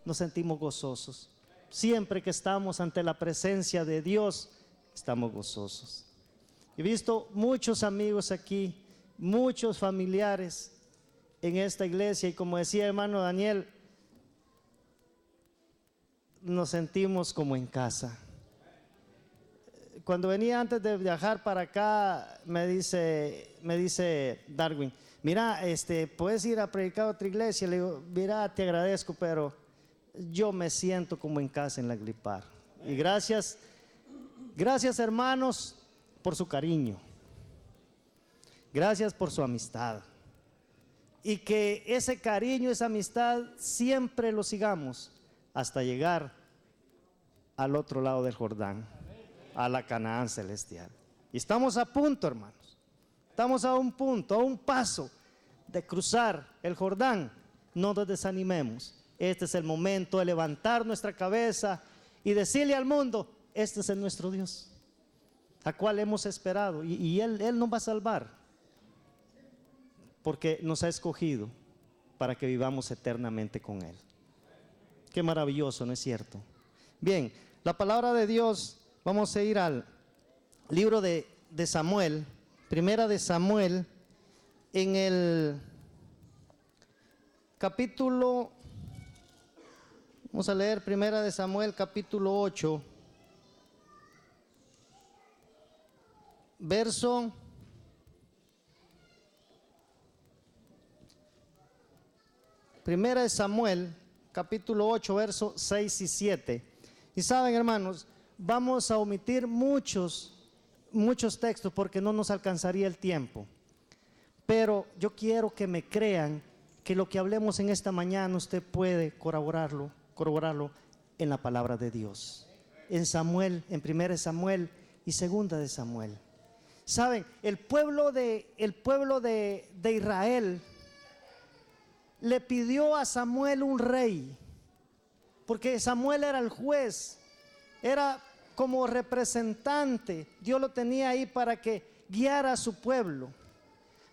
nos sentimos gozosos. Siempre que estamos ante la presencia de Dios, estamos gozosos. He visto muchos amigos aquí, muchos familiares en esta iglesia, y como decía el hermano Daniel, nos sentimos como en casa. Cuando venía antes de viajar para acá, me dice Darwin, mira, puedes ir a predicar a otra iglesia. Le digo, mira, te agradezco, pero yo me siento como en casa en la Agripar. Y gracias hermanos por su cariño, gracias por su amistad, y que ese cariño, esa amistad siempre lo sigamos hasta llegar al otro lado del Jordán, a la Canaán celestial. Y estamos a punto, hermanos, estamos a un punto, a un paso de cruzar el Jordán. No nos desanimemos. Este es el momento de levantar nuestra cabeza y decirle al mundo, este es nuestro Dios, a cual hemos esperado, y Él nos va a salvar, porque nos ha escogido para que vivamos eternamente con Él. Qué maravilloso, ¿no es cierto? Bien, la palabra de Dios, vamos a ir al libro de Samuel, primera de Samuel, en el capítulo, vamos a leer primera de Samuel, capítulo 8, verso primera de Samuel, capítulo 8, versos 6 y 7. Y saben, hermanos, vamos a omitir muchos textos porque no nos alcanzaría el tiempo. Pero yo quiero que me crean que lo que hablemos en esta mañana usted puede corroborarlo en la palabra de Dios. En Samuel, en primera de Samuel y segunda de Samuel. Saben, el pueblo de Israel le pidió a Samuel un rey, porque Samuel era el juez, era como representante. Dios lo tenía ahí para que guiara a su pueblo.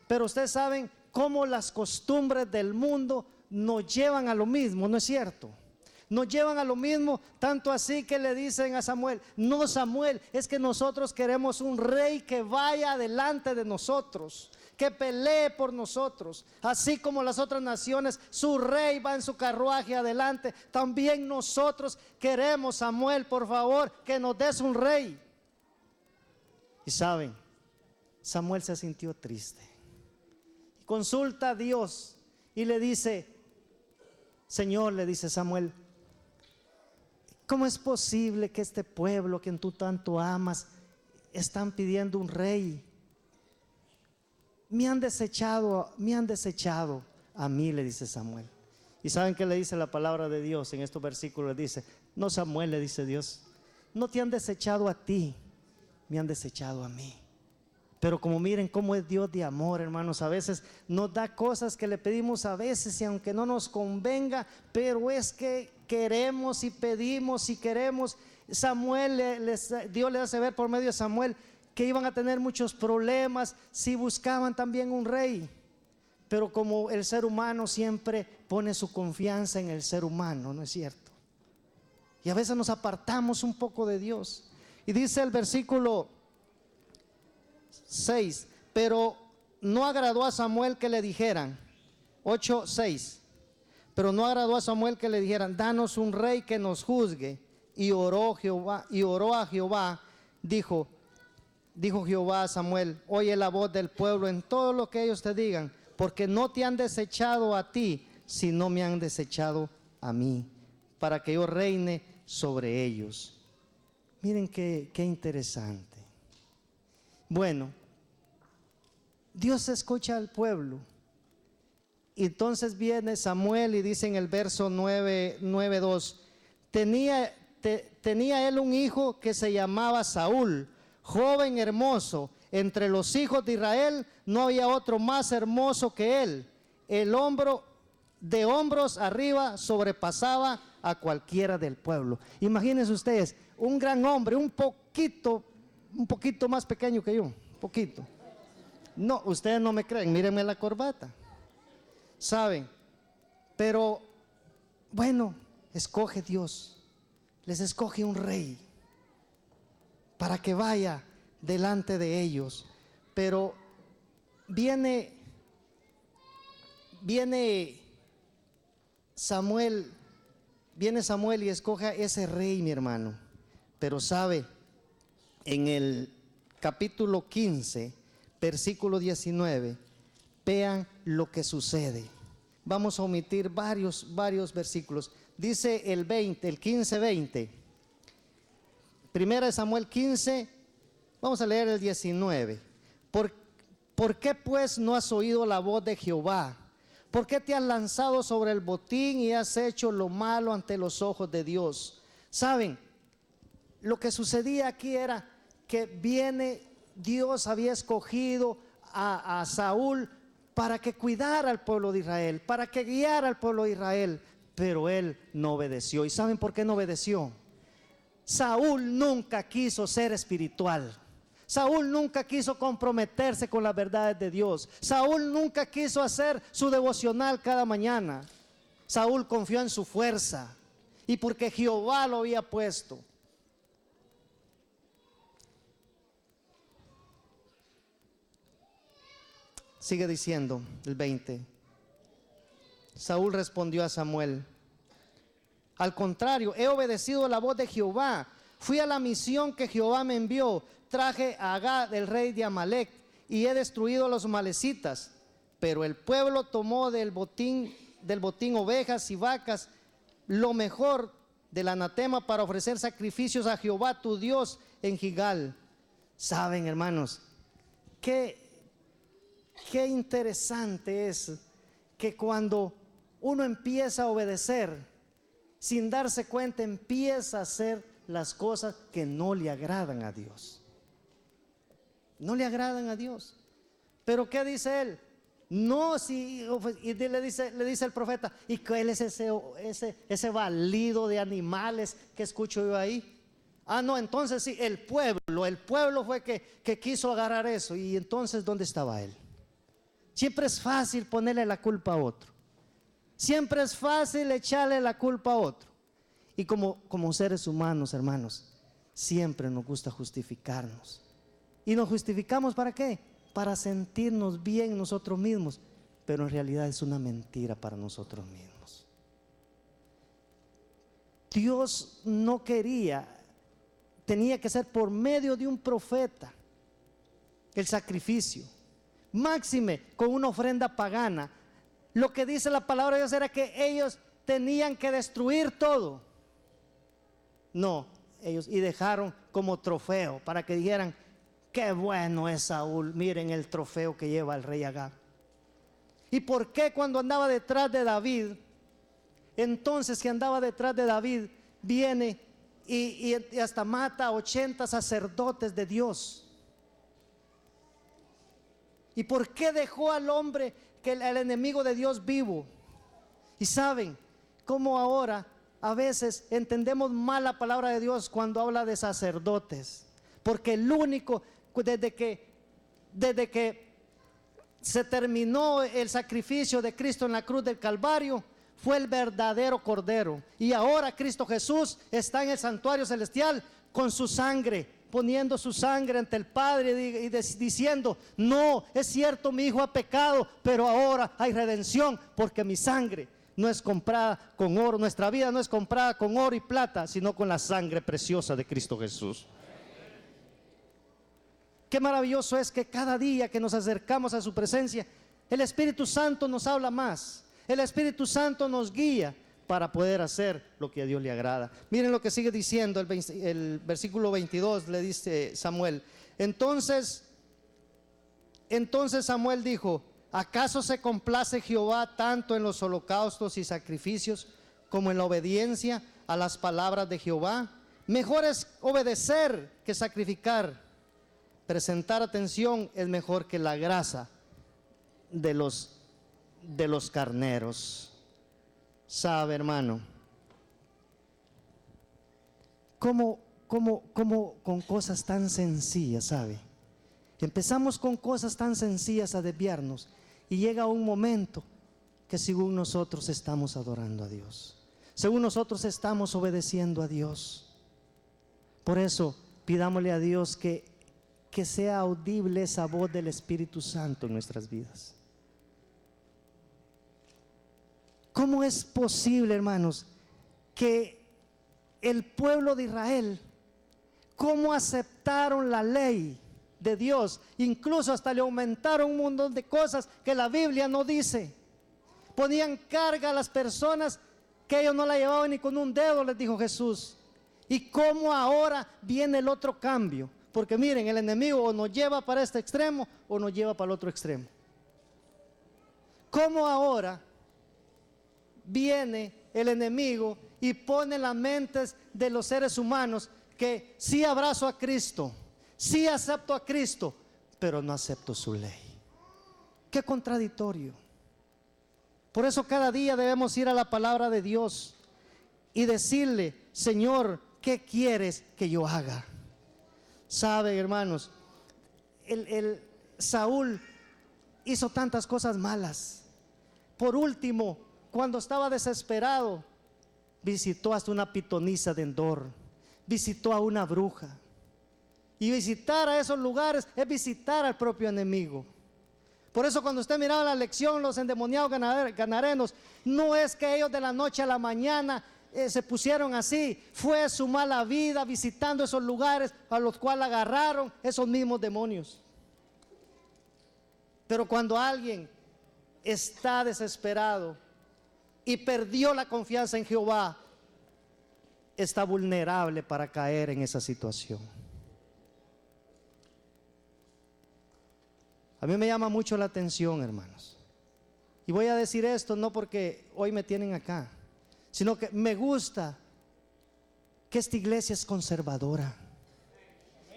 Pero ustedes saben cómo las costumbres del mundo nos llevan a lo mismo, ¿no es cierto? Nos llevan a lo mismo, tanto así que le dicen a Samuel, no, Samuel, es que nosotros queremos un rey que vaya delante de nosotros, que pelee por nosotros. Así como las otras naciones, su rey va en su carruaje adelante, también nosotros queremos, Samuel, por favor, que nos des un rey. Y saben, Samuel se sintió triste. Consulta a Dios y le dice, Señor, le dice Samuel, ¿cómo es posible que este pueblo que tú tanto amas están pidiendo un rey? Me han desechado a mí, le dice Samuel. ¿Y saben qué le dice la palabra de Dios en estos versículos? Le dice, no, Samuel, le dice Dios, no te han desechado a ti, me han desechado a mí. Pero como miren cómo es Dios de amor, hermanos, a veces nos da cosas que le pedimos a veces y aunque no nos convenga, pero es que queremos y pedimos y queremos. Dios le hace ver por medio de Samuel que iban a tener muchos problemas si buscaban también un rey. Pero como el ser humano siempre pone su confianza en el ser humano, ¿no es cierto? Y a veces nos apartamos un poco de Dios. Y dice el versículo 6, pero no agradó a Samuel que le dijeran, 8:6, pero no agradó a Samuel que le dijeran, danos un rey que nos juzgue. Y oró a Jehová, dijo Jehová a Samuel, oye la voz del pueblo en todo lo que ellos te digan, porque no te han desechado a ti, sino me han desechado a mí, para que yo reine sobre ellos. Miren qué interesante. Bueno, Dios escucha al pueblo. Y entonces viene Samuel y dice en el verso 9:2, tenía él un hijo que se llamaba Saúl, joven hermoso. Entre los hijos de Israel no había otro más hermoso que él. De hombros arriba sobrepasaba a cualquiera del pueblo. Imagínense ustedes, un gran hombre, un poquito más pequeño que yo, poquito. No, ustedes no me creen, mírenme la corbata. ¿Saben? Pero, bueno, escoge Dios, les escoge un rey para que vaya delante de ellos. Pero viene Samuel y escoge a ese rey, mi hermano. Pero sabe, en el capítulo 15, versículo 19, vean lo que sucede. Vamos a omitir varios versículos. Dice el 15:20. Primera de Samuel 15, vamos a leer el 19. ¿Por qué pues no has oído la voz de Jehová? ¿Por qué te has lanzado sobre el botín y has hecho lo malo ante los ojos de Dios? Saben, lo que sucedía aquí era que Dios había escogido a Saúl para que cuidara al pueblo de Israel, para que guiara al pueblo de Israel, pero él no obedeció. ¿Y saben por qué no obedeció? Saúl nunca quiso ser espiritual. Saúl nunca quiso comprometerse con las verdades de Dios. Saúl nunca quiso hacer su devocional cada mañana. Saúl confió en su fuerza y porque Jehová lo había puesto. Sigue diciendo el 20. Saúl respondió a Samuel: al contrario, he obedecido la voz de Jehová. Fui a la misión que Jehová me envió. Traje a Agag, el rey de Amalec, y he destruido a los amalecitas. Pero el pueblo tomó del botín ovejas y vacas, lo mejor del anatema, para ofrecer sacrificios a Jehová tu Dios en Gilgal. Saben, hermanos, qué interesante es que cuando uno empieza a obedecer, sin darse cuenta, empieza a hacer las cosas que no le agradan a Dios. No le agradan a Dios. Pero ¿qué dice él? No, si, y le dice el profeta, ¿y qué es ese balido de animales que escucho yo ahí? Ah, no, entonces sí, el pueblo fue que quiso agarrar eso. Y entonces, ¿dónde estaba él? Siempre es fácil ponerle la culpa a otro. Siempre es fácil echarle la culpa a otro. Y como seres humanos, hermanos, siempre nos gusta justificarnos. ¿Y nos justificamos para qué? Para sentirnos bien nosotros mismos. Pero en realidad es una mentira para nosotros mismos. Dios no quería, tenía que ser por medio de un profeta el sacrificio. Máxime con una ofrenda pagana. Lo que dice la palabra de Dios era que ellos tenían que destruir todo. No, ellos y dejaron como trofeo para que dijeran: qué bueno es Saúl, miren el trofeo que lleva el rey Agag. ¿Y por qué cuando andaba detrás de David, entonces que andaba detrás de David, viene y hasta mata a 80 sacerdotes de Dios? ¿Y por qué dejó al hombre, al enemigo de Dios, vivo? Y saben cómo ahora a veces entendemos mal la palabra de Dios cuando habla de sacerdotes, porque el único, desde que se terminó el sacrificio de Cristo en la cruz del Calvario, fue el verdadero Cordero. Y ahora Cristo Jesús está en el santuario celestial con su sangre, poniendo su sangre ante el Padre y diciendo: no, es cierto, mi hijo ha pecado, pero ahora hay redención, porque mi sangre no es comprada con oro, nuestra vida no es comprada con oro y plata, sino con la sangre preciosa de Cristo Jesús. Qué maravilloso es que cada día que nos acercamos a su presencia, el Espíritu Santo nos habla más, el Espíritu Santo nos guía para poder hacer lo que a Dios le agrada. Miren lo que sigue diciendo el versículo 22, le dice Samuel. Entonces Samuel dijo: ¿acaso se complace Jehová tanto en los holocaustos y sacrificios como en la obediencia a las palabras de Jehová? Mejor es obedecer que sacrificar. Presentar atención es mejor que la grasa de los carneros. Sabe, hermano, como con cosas tan sencillas, ¿sabe? Empezamos con cosas tan sencillas a desviarnos y llega un momento que según nosotros estamos adorando a Dios. según nosotros estamos obedeciendo a Dios. Por eso pidámosle a Dios que sea audible esa voz del Espíritu Santo en nuestras vidas. ¿Cómo es posible, hermanos, que el pueblo de Israel, cómo aceptaron la ley de Dios, incluso hasta le aumentaron un montón de cosas que la Biblia no dice? Ponían carga a las personas que ellos no la llevaban ni con un dedo, les dijo Jesús. Y cómo ahora viene el otro cambio, porque miren, el enemigo o nos lleva para este extremo o nos lleva para el otro extremo. Cómo ahora viene el enemigo y pone en las mentes de los seres humanos que sí abrazo a Cristo, sí acepto a Cristo, pero no acepto su ley. Qué contradictorio. Por eso cada día debemos ir a la palabra de Dios y decirle: Señor, ¿qué quieres que yo haga? Sabe, hermanos, el Saúl hizo tantas cosas malas. Por último, cuando estaba desesperado, visitó hasta una pitonisa de Endor, visitó a una bruja. Y visitar a esos lugares es visitar al propio enemigo. Por eso cuando usted miraba la lección, los endemoniados ganarenos, no es que ellos de la noche a la mañana se pusieron así, fue su mala vida visitando esos lugares a los cuales agarraron esos mismos demonios. Pero cuando alguien está desesperado y perdió la confianza en Jehová, está vulnerable para caer en esa situación. A mí me llama mucho la atención, hermanos, y voy a decir esto no porque hoy me tienen acá, sino que me gusta que esta iglesia es conservadora.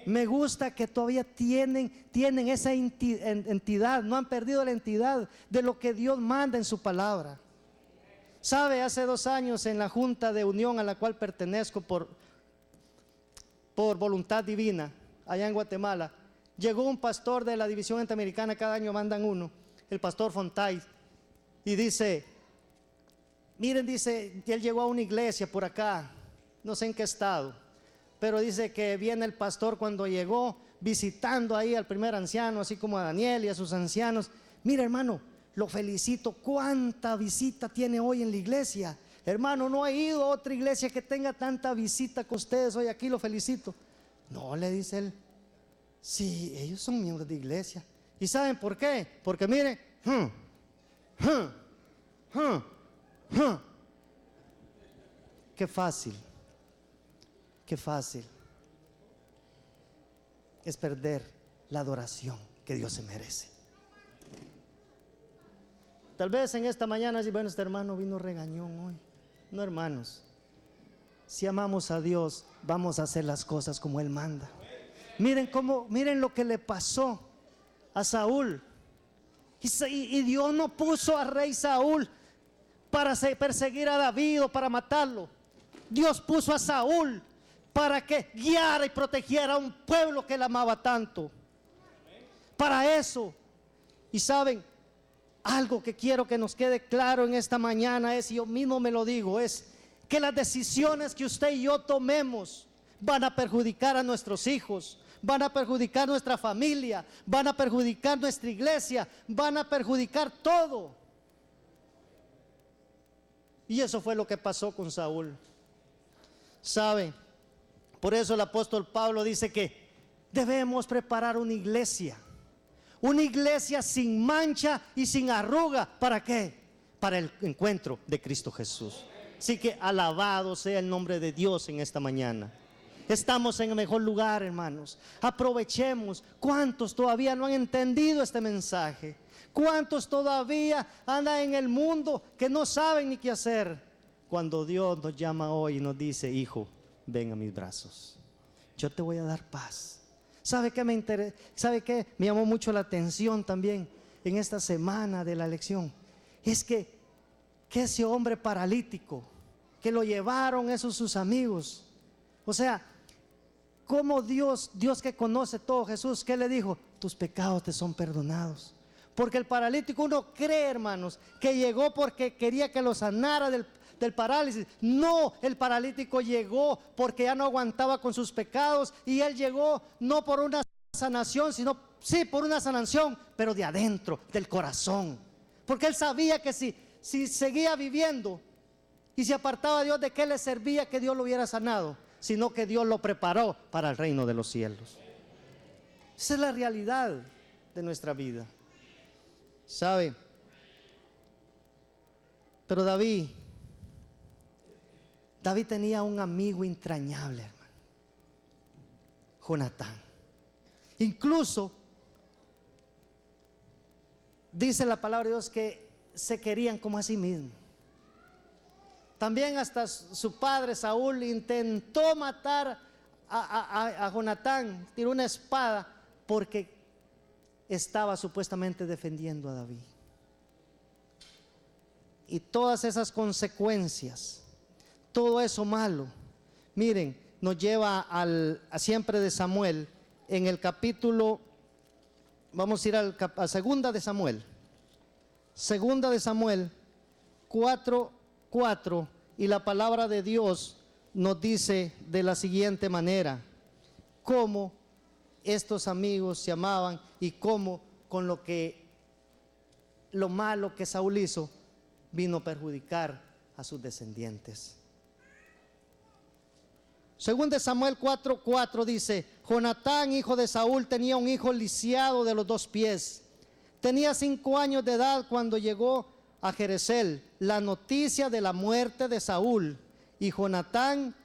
Me gusta que todavía tienen esa entidad, no han perdido la entidad de lo que Dios manda en su palabra. Sabe, hace 2 años en la Junta de Unión a la cual pertenezco por voluntad divina, allá en Guatemala, llegó un pastor de la División Interamericana, cada año mandan uno, el pastor Fontay, y dice: miren, dice, él llegó a una iglesia por acá, no sé en qué estado, pero dice que viene el pastor cuando llegó, visitando ahí al primer anciano, así como a Daniel y a sus ancianos. Mira, hermano, lo felicito, cuánta visita tiene hoy en la iglesia. Hermano, no he ido a otra iglesia que tenga tanta visita que ustedes hoy aquí, lo felicito. No, le dice él, sí, ellos son miembros de iglesia. ¿Y saben por qué? Porque miren, qué fácil es perder la adoración que Dios se merece. Tal vez en esta mañana dice: bueno, este hermano vino regañón hoy. No, hermanos, si amamos a Dios, vamos a hacer las cosas como Él manda. Miren lo que le pasó a Saúl. Y Dios no puso al rey Saúl para perseguir a David o para matarlo. Dios puso a Saúl para que guiara y protegiera a un pueblo que él amaba tanto. Para eso. Y saben, algo que quiero que nos quede claro en esta mañana es, y yo mismo me lo digo, es que las decisiones que usted y yo tomemos van a perjudicar a nuestros hijos, van a perjudicar nuestra familia, van a perjudicar nuestra iglesia, van a perjudicar todo. Y eso fue lo que pasó con Saúl. ¿Sabe? Por eso el apóstol Pablo dice que debemos preparar una iglesia sin mancha y sin arruga. ¿Para qué? Para el encuentro de Cristo Jesús. Así que alabado sea el nombre de Dios en esta mañana. Estamos en el mejor lugar, hermanos. Aprovechemos. ¿Cuántos todavía no han entendido este mensaje? ¿Cuántos todavía andan en el mundo que no saben ni qué hacer? Cuando Dios nos llama hoy y nos dice: hijo, ven a mis brazos, yo te voy a dar paz. ¿Sabe qué me llamó mucho la atención también en esta semana de la lección? Es que ese hombre paralítico, que lo llevaron esos sus amigos, o sea, como Dios que conoce todo, Jesús, ¿qué le dijo? Tus pecados te son perdonados. Porque el paralítico, uno cree, hermanos, que llegó porque quería que lo sanara del parálisis. No, el paralítico llegó porque ya no aguantaba con sus pecados, y él llegó no por una sanación, sino sí por una sanación, pero de adentro, del corazón. Porque él sabía que si seguía viviendo y se apartaba de Dios, ¿de qué le servía que Dios lo hubiera sanado? Sino que Dios lo preparó para el reino de los cielos. Esa es la realidad de nuestra vida, ¿sabe? Pero David tenía un amigo entrañable, hermano, Jonatán. Incluso dice la palabra de Dios que se querían como a sí mismos. También hasta su padre Saúl intentó matar a Jonatán, tiró una espada porque estaba supuestamente defendiendo a David. Y todas esas consecuencias, todo eso malo, miren, nos lleva a siempre de Samuel, en el capítulo, vamos a ir a segunda de Samuel 4:4, y la palabra de Dios nos dice de la siguiente manera: cómo estos amigos se amaban y cómo con lo malo que Saúl hizo vino a perjudicar a sus descendientes. Según de Samuel 4:4 dice: Jonatán, hijo de Saúl, tenía un hijo lisiado de los 2 pies. Tenía 5 años de edad cuando llegó a Jezreel la noticia de la muerte de Saúl y Jonatán.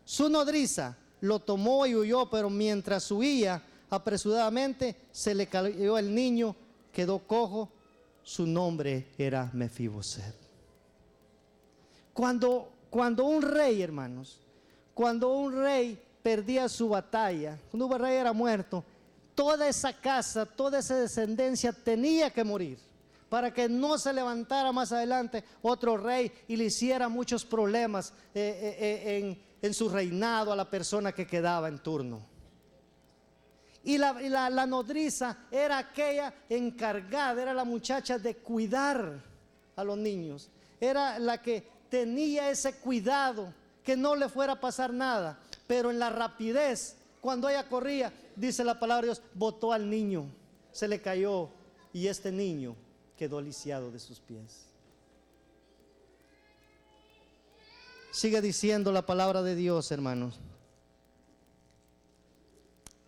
Su nodriza lo tomó y huyó, pero mientras huía apresuradamente se le cayó el niño, quedó cojo. Su nombre era Mefiboset. Cuando un rey, hermanos, cuando un rey perdía su batalla, cuando un rey era muerto, toda esa casa, toda esa descendencia tenía que morir, para que no se levantara más adelante otro rey y le hiciera muchos problemas en su reinado a la persona que quedaba en turno. Y la nodriza era aquella encargada, era la muchacha de cuidar a los niños, era la que tenía ese cuidado, que no le fuera a pasar nada. Pero en la rapidez, cuando ella corría, dice la palabra de Dios, botó al niño, se le cayó, y este niño quedó lisiado de sus pies. Sigue diciendo la palabra de Dios, hermanos.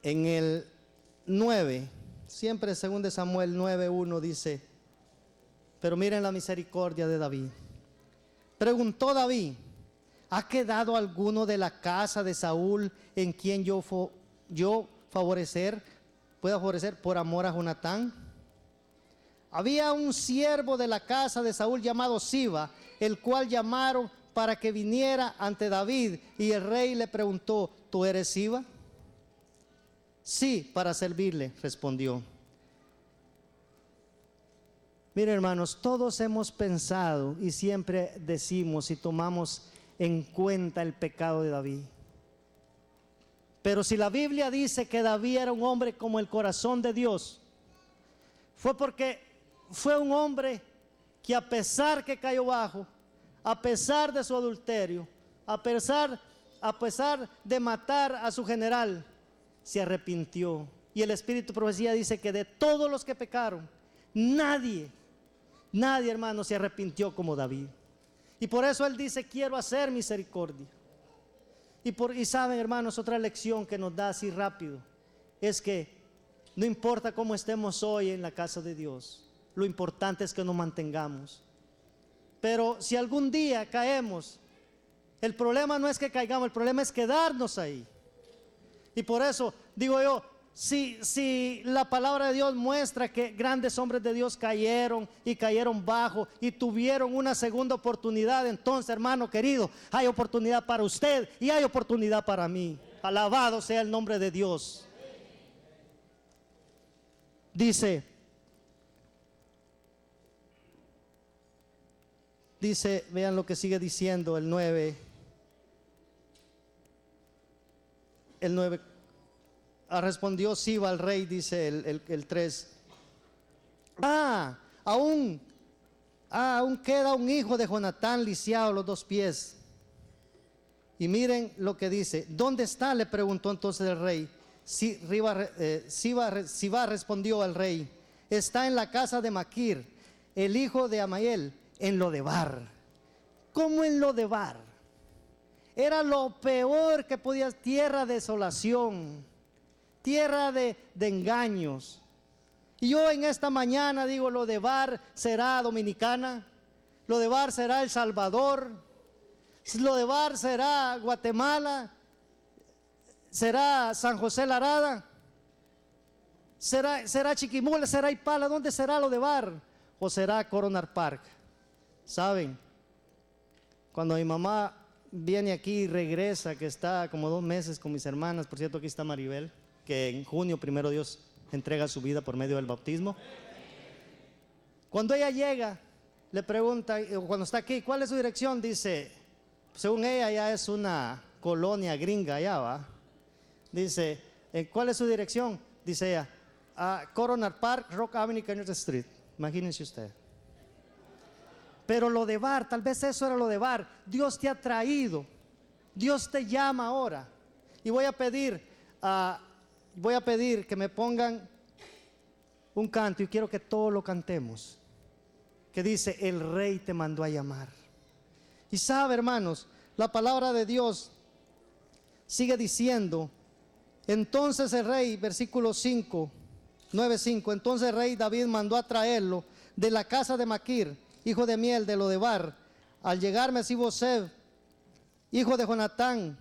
En el 9, siempre según de Samuel 9:1 dice: pero miren la misericordia de David. Preguntó David: ¿ha quedado alguno de la casa de Saúl en quien yo pueda favorecer por amor a Jonatán? Había un siervo de la casa de Saúl llamado Siba, el cual llamaron para que viniera ante David, y el rey le preguntó: ¿tú eres Siba? Sí, para servirle, respondió. Miren, hermanos, todos hemos pensado y siempre decimos y tomamos en cuenta el pecado de David. Pero si la Biblia dice que David era un hombre como el corazón de Dios, fue porque fue un hombre que, a pesar que cayó bajo, a pesar de su adulterio, a pesar de matar a su general, se arrepintió. Y el Espíritu de Profecía dice que de todos los que pecaron, nadie, hermano, se arrepintió como David. Y por eso él dice: quiero hacer misericordia. Y saben, hermanos, otra lección que nos da así rápido es que no importa cómo estemos hoy en la casa de Dios, lo importante es que nos mantengamos. Pero si algún día caemos, el problema no es que caigamos, el problema es quedarnos ahí. Y por eso digo yo, si la palabra de Dios muestra que grandes hombres de Dios cayeron y cayeron bajo y tuvieron una segunda oportunidad, entonces, hermano querido, hay oportunidad para usted y hay oportunidad para mí. Alabado sea el nombre de Dios. Dice, vean lo que sigue diciendo el 9. Respondió Siba al rey, dice el 3: aún aún queda un hijo de Jonatán lisiado los 2 pies. Y miren lo que dice. ¿Dónde está?, le preguntó entonces el rey. Siba respondió al rey: está en la casa de Maquir, el hijo de Amiel, en Lodebar. ¿Cómo en Lodebar? Era lo peor que podía, tierra de desolación, tierra de engaños. Y yo en esta mañana digo, Lodebar será Dominicana, Lodebar será El Salvador, Lodebar será Guatemala, será San José La Arada, será Chiquimula, será Ipala. ¿Dónde será Lodebar? ¿O será Coronar Park? ¿Saben? Cuando mi mamá viene aquí y regresa, que está como 2 meses con mis hermanas, por cierto aquí está Maribel, que en junio primero Dios entrega su vida por medio del bautismo. Cuando ella llega, le pregunta, cuando está aquí, ¿cuál es su dirección? Dice, según ella ya es una colonia gringa allá, ¿va? Dice, ¿cuál es su dirección? Dice ella, Coronar Park, Rock Avenue, Kenneth Street. Imagínense usted. Pero Lodebar, tal vez eso era Lodebar. Dios te ha traído, Dios te llama ahora. Y voy a pedir que me pongan un canto, y quiero que todos lo cantemos, que dice: el rey te mandó a llamar. Y sabe, hermanos, la palabra de Dios sigue diciendo: entonces el rey, versículo 5, 9:5, entonces el rey David mandó a traerlo de la casa de Maquir, hijo de Amiel, de Lodebar. Al llegar Mefiboseth, hijo de Jonatán,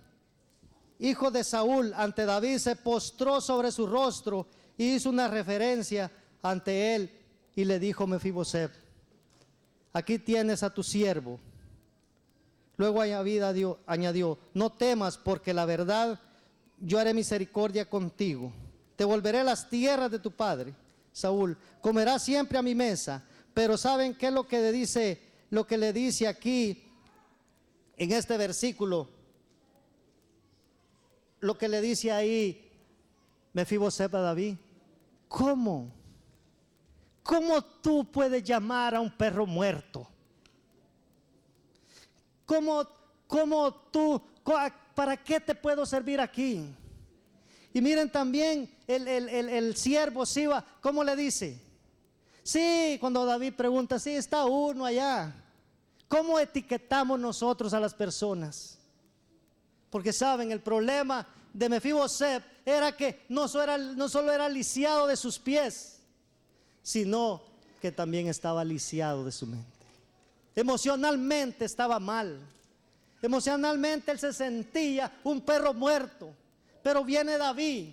hijo de Saúl, ante David, se postró sobre su rostro y hizo una reverencia ante él, y le dijo Mefiboseth: aquí tienes a tu siervo. Luego añadió: no temas, porque la verdad, yo haré misericordia contigo. Te volveré las tierras de tu padre Saúl, comerás siempre a mi mesa. Pero ¿saben qué es lo que le dice? Lo que le dice aquí en este versículo, lo que le dice ahí Mefiboseth a David: ¿cómo? ¿Cómo tú puedes llamar a un perro muerto? ¿Cómo tú, para qué te puedo servir aquí? Y miren también el siervo Siba, ¿cómo le dice? Sí, cuando David pregunta, sí, está uno allá. ¿Cómo etiquetamos nosotros a las personas? Porque saben, el problema de Mefiboseth era que no solo era lisiado de sus pies, sino que también estaba lisiado de su mente. Emocionalmente estaba mal. Emocionalmente él se sentía un perro muerto. Pero viene David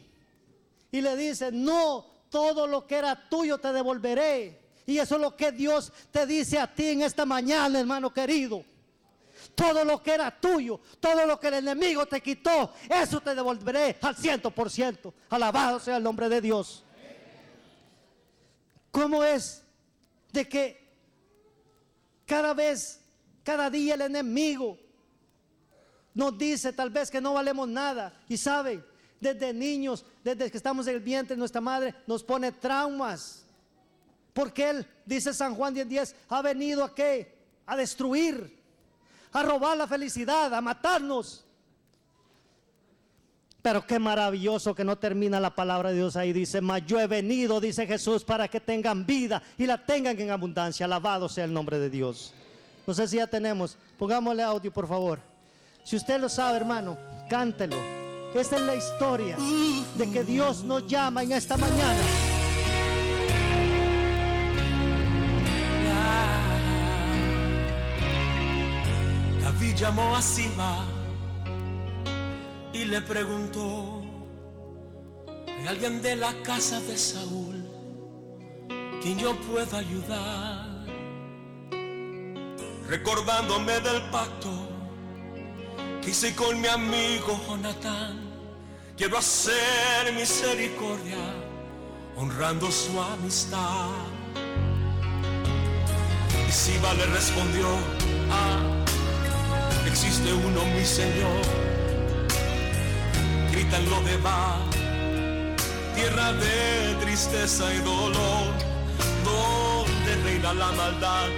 y le dice: no, todo lo que era tuyo te devolveré. Y eso es lo que Dios te dice a ti en esta mañana, hermano querido. Todo lo que era tuyo, todo lo que el enemigo te quitó, eso te devolveré al 100%. Alabado sea el nombre de Dios. ¿Cómo es de que cada día el enemigo nos dice tal vez que no valemos nada? Y saben, desde niños, desde que estamos en el vientre de nuestra madre, nos pone traumas. Porque Él, dice San Juan 10:10, ha venido ¿a qué? A destruir, a robar la felicidad, a matarnos. Pero qué maravilloso que no termina la palabra de Dios ahí. Dice: mas yo he venido, dice Jesús, para que tengan vida y la tengan en abundancia. Alabado sea el nombre de Dios. No sé si ya tenemos, pongámosle audio por favor. Si usted lo sabe, hermano, cántelo. Esta es la historia de que Dios nos llama en esta mañana. David llamó a Siba y le preguntó: ¿hay alguien de la casa de Saúl quien yo pueda ayudar? Recordándome del pacto que hice con mi amigo Jonatán, quiero hacer misericordia honrando su amistad. Y Siba le respondió: existe uno, mi Señor, grita en Lodebar, tierra de tristeza y dolor, donde reina la maldad.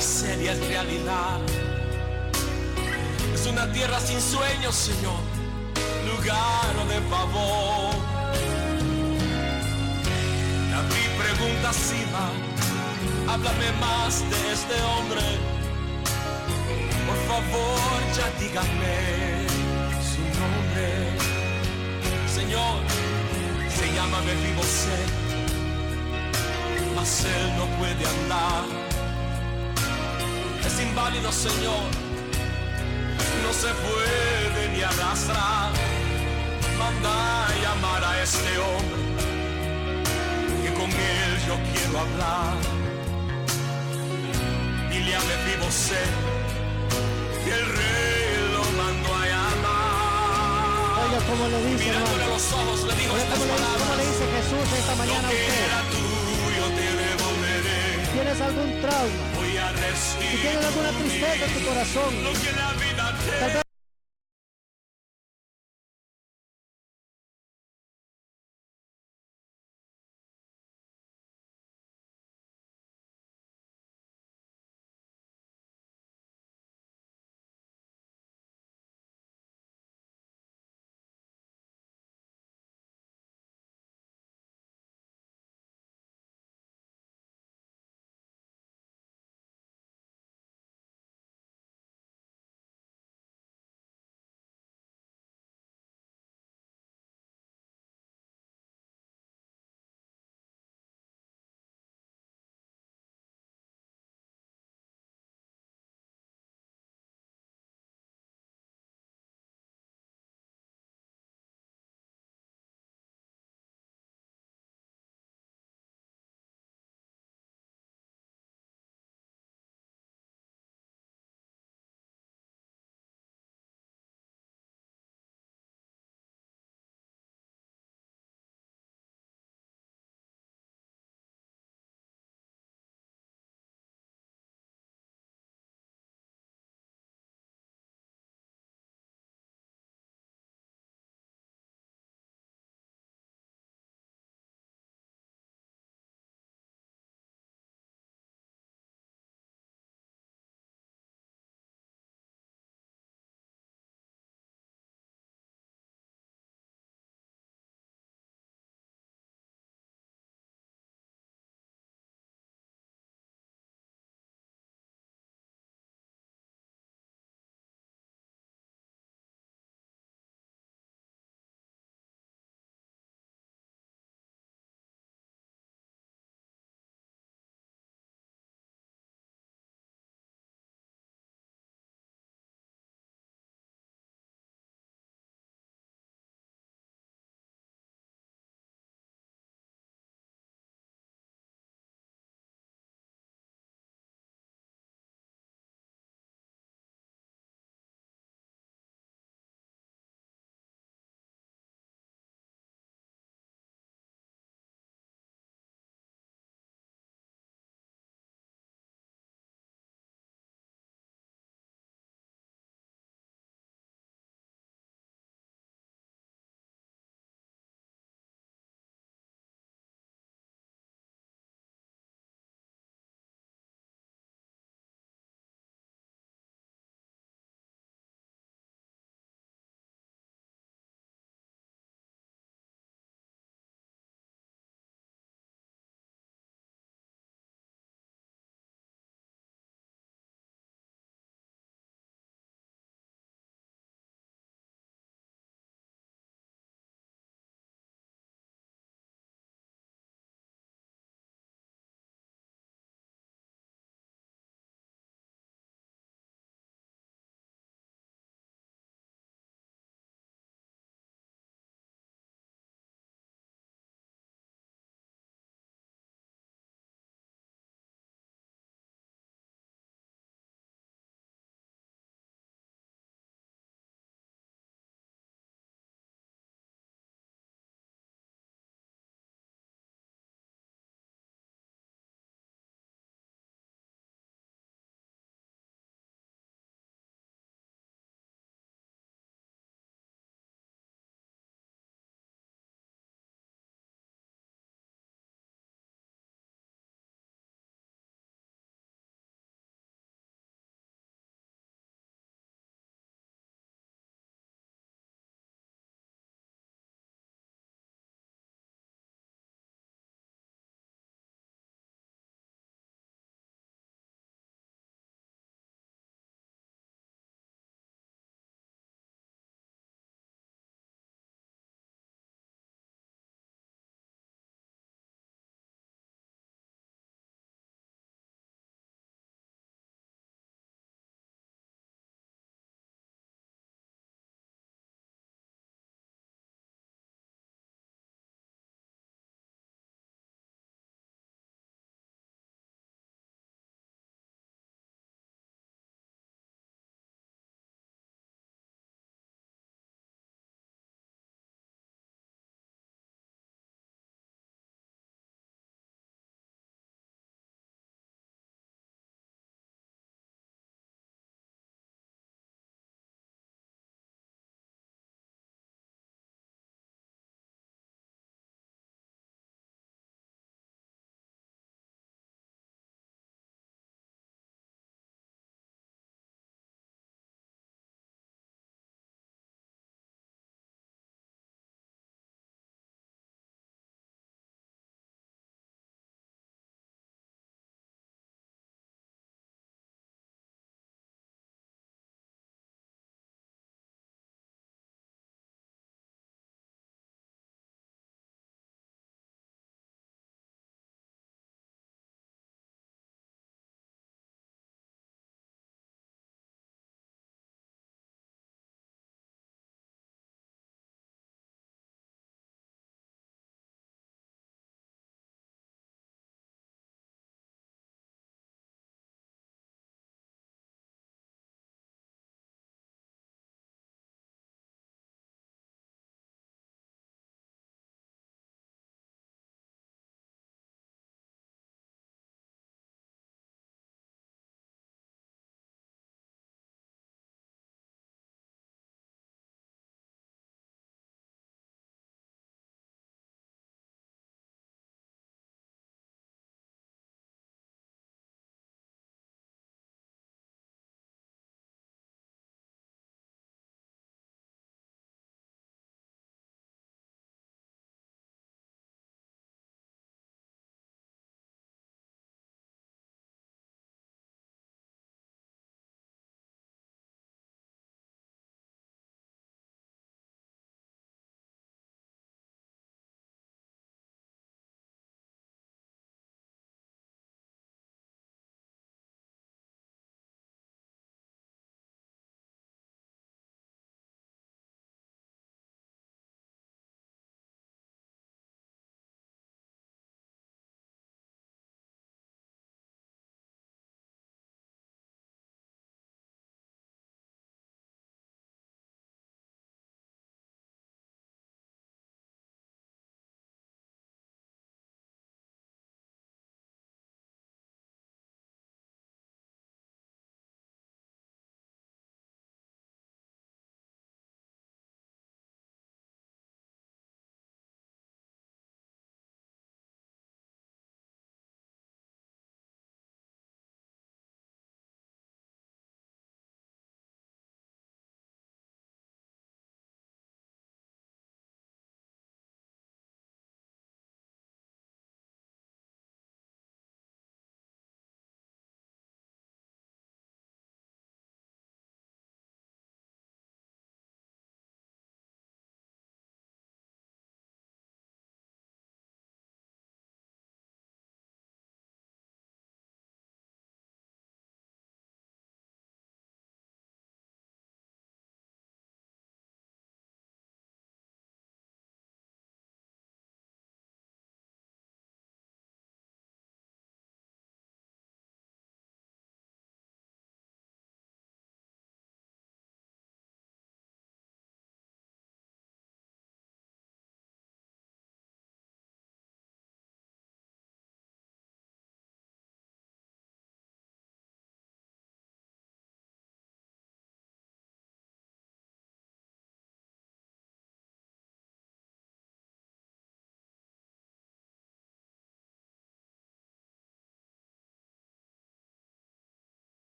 miseria es realidad. Es una tierra sin sueños, Señor, lugar de favor. Mi pregunta sí va, háblame más de este hombre. Por favor, ya dígame su nombre. Señor, se llama Mefiboset, mas él no puede andar. Es inválido, Señor, no se puede ni arrastrar. Manda a llamar a este hombre, que con él yo quiero hablar. Dile a Mefiboset que el rey lo mandó a llamar. Oiga, como le dice, mirándole a los ojos, le dijo estas palabras: ¿cómo le dice Jesús esta mañana a lo que usted? era tuyo te devolveré. ¿Tienes algún trauma? Voy a restituir Si tienes alguna tristeza en tu corazón, lo que la vida te tal vez